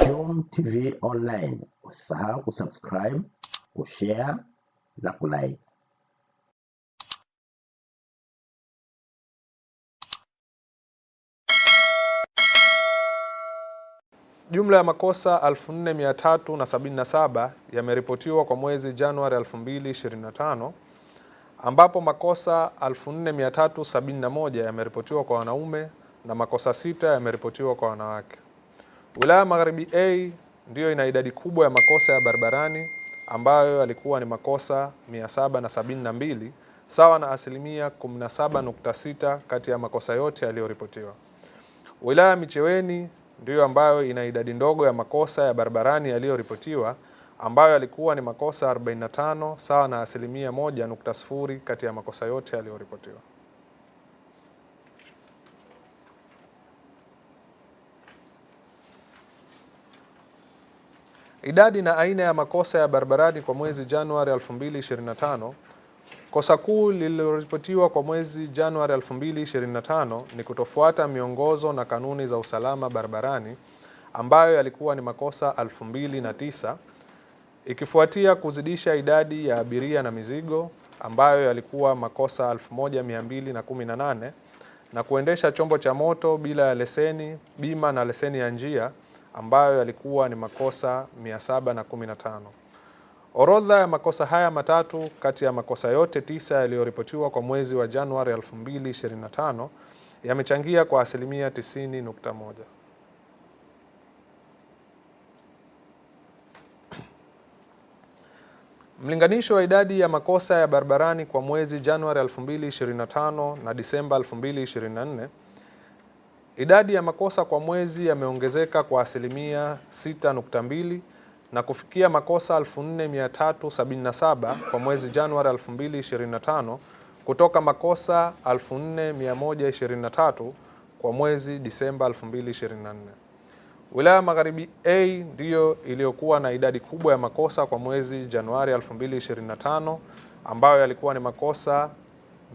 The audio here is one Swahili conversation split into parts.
Chuom TV Online. Usisahau kusubscribe, kushare na kulike. Jumla ya makosa 4377 yameripotiwa kwa mwezi Januari 2025, ambapo makosa 4371 yameripotiwa kwa wanaume na makosa 6 yameripotiwa kwa wanawake. Wilaya Magharibi A ndiyo ina idadi kubwa ya makosa ya barabarani ambayo yalikuwa ni makosa 772, sawa na asilimia 17.6 kati ya makosa yote yaliyoripotiwa. Wilaya Micheweni ndiyo ambayo ina idadi ndogo ya makosa ya barabarani yaliyoripotiwa ambayo yalikuwa ni makosa 45, sawa na asilimia 1.0 kati ya makosa yote yaliyoripotiwa. Idadi na aina ya makosa ya barabarani kwa mwezi Januari 2025. Kosa kuu lililoripotiwa kwa mwezi Januari 2025 ni kutofuata miongozo na kanuni za usalama barabarani ambayo yalikuwa ni makosa 2009, ikifuatia kuzidisha idadi ya abiria na mizigo ambayo yalikuwa makosa 1218 na kuendesha chombo cha moto bila ya leseni, bima na leseni ya njia ambayo yalikuwa ni makosa 715. Orodha ya makosa haya matatu kati ya makosa yote 9 yaliyoripotiwa kwa mwezi wa Januari 2025 yamechangia kwa asilimia 90.1. Mlinganisho wa idadi ya makosa ya barabarani kwa mwezi Januari 2025 na Disemba 2024. Idadi ya makosa kwa mwezi yameongezeka kwa asilimia 6.2 na kufikia makosa 4377 kwa mwezi Januari 2025 kutoka makosa 4123 kwa mwezi Disemba 2024. Wilaya Magharibi A ndiyo iliyokuwa na idadi kubwa ya makosa kwa mwezi Januari 2025 ambayo yalikuwa ni makosa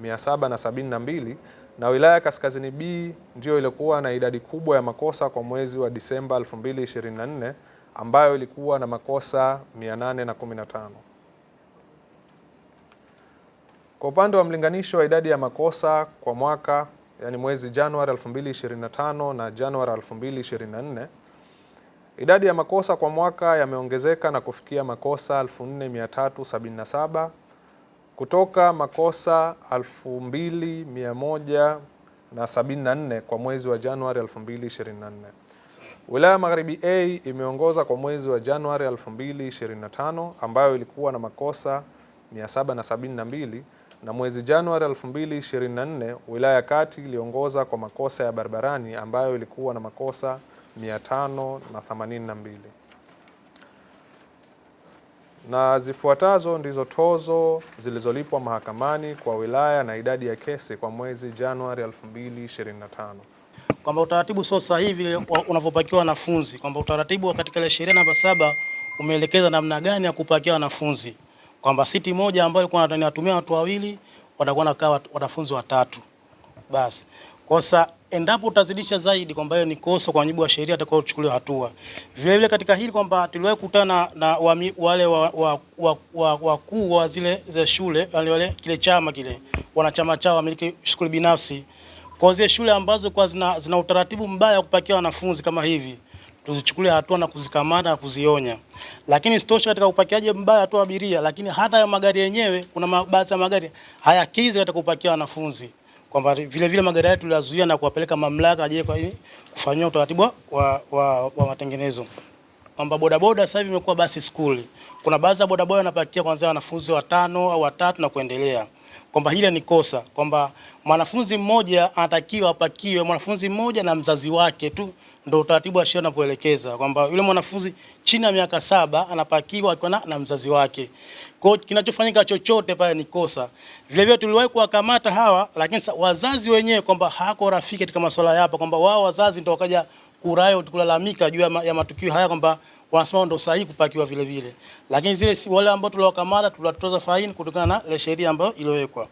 772, na wilaya Kaskazini B ndiyo iliyokuwa na idadi kubwa ya makosa kwa mwezi wa Disemba 2024 ambayo ilikuwa na makosa 815. Kwa upande wa mlinganisho wa idadi ya makosa kwa mwaka, yani mwezi Januari 2025 na Januari 2024, idadi ya makosa kwa mwaka yameongezeka na kufikia makosa 4377 kutoka makosa 2174 kwa mwezi wa Januari 2024. Wilaya Magharibi A imeongoza kwa mwezi wa Januari 2025 ambayo ilikuwa na makosa 772, na mwezi Januari 2024 wilaya Kati iliongoza kwa makosa ya barabarani ambayo ilikuwa na makosa 582. Na zifuatazo ndizo tozo zilizolipwa mahakamani kwa wilaya na idadi ya kesi kwa mwezi Januari 2025. Kwamba utaratibu sio sahihi vile unavyopakiwa wanafunzi, kwamba utaratibu katika ile sheria namba 7 umeelekeza namna gani ya kupakia wanafunzi, kwamba siti moja ambayo ilikuwa inatumia watu wawili watakuwa nakaa wanafunzi watatu. Basi kosa endapo utazidisha zaidi, kwamba hiyo ni kosa kwa mujibu wa sheria atakao kuchukuliwa hatua. Vile vile katika hili kwamba tuliwahi kukutana na wale wakuu wa zile za shule, wale kile chama kile wanachama chao wamiliki shule binafsi, kwa zile shule ambazo kwa zina utaratibu mbaya wa kupakia wanafunzi kama hivi, tuzichukulie hatua na kuzikamata na kuzionya. Lakini sitosha katika upakiaji mbaya tu abiria, lakini hata ya magari yenyewe, kuna baadhi ya magari hayakizi katika kupakia wanafunzi, kwamba vile vile magari yetu tuliyazuia na kuwapeleka mamlaka aje kwa kufanyia utaratibu wa matengenezo. Kwamba bodaboda sasa hivi imekuwa basi school. Kuna baadhi ya bodaboda wanapakia kuanzia wanafunzi 5 au 3 na kuendelea. Kwamba hili ni kosa, kwamba mwanafunzi mmoja anatakiwa apakiwe mwanafunzi mmoja na mzazi wake tu, ndio utaratibu wa sheria unapoelekeza, kwamba yule mwanafunzi chini ya miaka 7 anapakiwa akiwa na mzazi wake. Kwa hiyo kinachofanyika chochote pale ni kosa. Vile vile tuliwahi kuwakamata hawa, lakini wazazi wenyewe kwamba hako rafiki katika masuala hapa, kwamba wao wazazi ndio wakaja kurayo kulalamika juu ya matukio haya, kwamba wanasema ndio sahihi kupakiwa vile vile. Lakini zile wale ambao tuliwakamata tulitoza faini kutokana na ile sheria ambayo iliyowekwa.